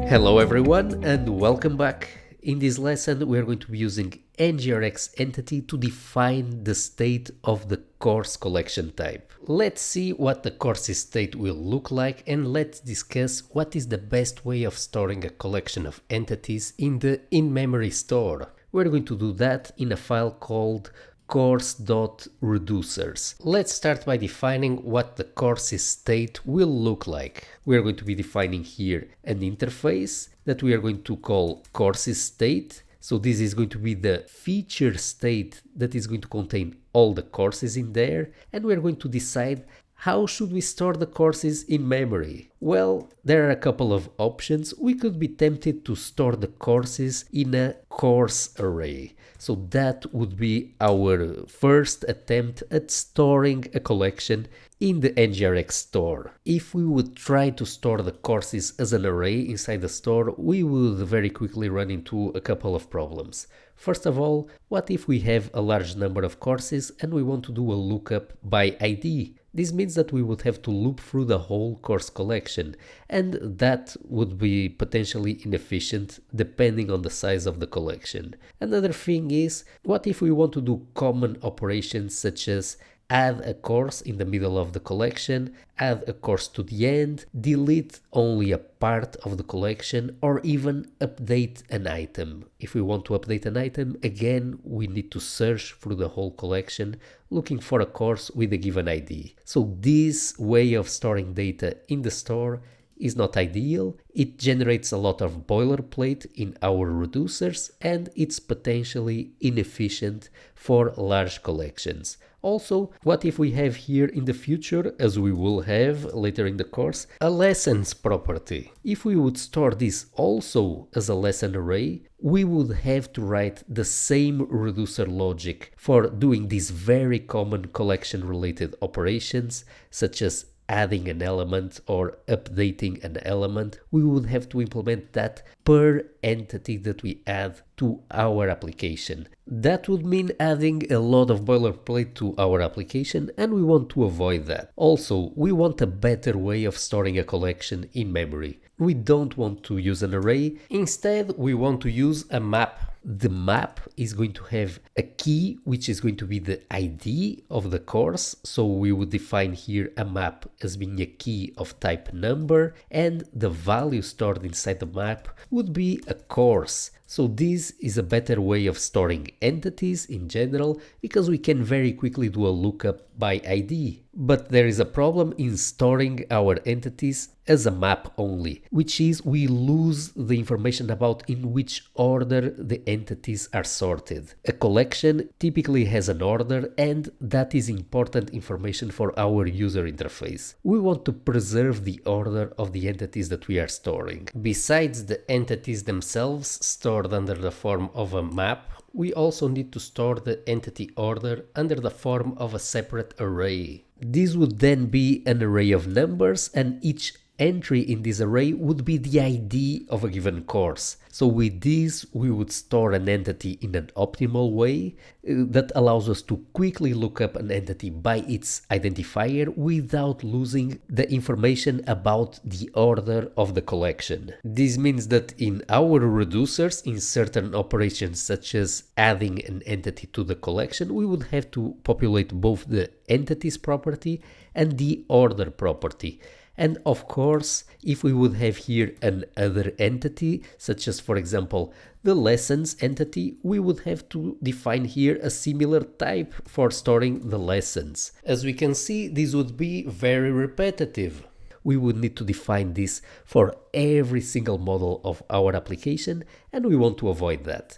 Hello everyone and welcome back. In this lesson we are going to be using NgRx entity to define the state of the course collection type. Let's see what the course's state will look like and let's discuss what is the best way of storing a collection of entities in the in-memory store. We're going to do that in a file called course.reducers. Let's start by defining what the course's state will look like. We are going to be defining here an interface that we are going to call course's state. So this is going to be the feature state that is going to contain all the courses in there, and we are going to decide how should we store the courses in memory? Well, there are a couple of options. We could be tempted to store the courses in a course array. So that would be our first attempt at storing a collection in the NgRx store. If we would try to store the courses as an array inside the store, we would very quickly run into a couple of problems. First of all, what if we have a large number of courses and we want to do a lookup by ID? This means that we would have to loop through the whole course collection, and that would be potentially inefficient depending on the size of the collection. Another thing is, what if we want to do common operations such as add a course in the middle of the collection, add a course to the end, delete only a part of the collection, or even update an item. If we want to update an item, again, we need to search through the whole collection looking for a course with a given ID. So this way of storing data in the store is not ideal. It generates a lot of boilerplate in our reducers and it's potentially inefficient for large collections. Also, what if we have here in the future, as we will have later in the course, a lessons property? If we would store this also as a lesson array, we would have to write the same reducer logic for doing these very common collection related operations such as adding an element or updating an element. We would have to implement that per entity that we add to our application. That would mean adding a lot of boilerplate to our application, and we want to avoid that. Also, we want a better way of storing a collection in memory. We don't want to use an array. Instead, we want to use a map. The map is going to have a key, which is going to be the ID of the course. So we would define here a map as being a key of type number, and the value stored inside the map would be a course. So this is a better way of storing entities in general because we can very quickly do a lookup by ID. But there is a problem in storing our entities as a map only, which is we lose the information about in which order the entities are sorted. A collection typically has an order, and that is important information for our user interface. We want to preserve the order of the entities that we are storing. Besides the entities themselves stored under the form of a map, we also need to store the entity order under the form of a separate array. This would then be an array of numbers, and each entry in this array would be the ID of a given course. So with this, we would store an entity in an optimal way that allows us to quickly look up an entity by its identifier without losing the information about the order of the collection. This means that in our reducers, in certain operations such as adding an entity to the collection, we would have to populate both the entities property and the order property. And of course, if we would have here an other entity, such as for example the lessons entity, we would have to define here a similar type for storing the lessons. As we can see, this would be very repetitive. We would need to define this for every single model of our application, and we want to avoid that.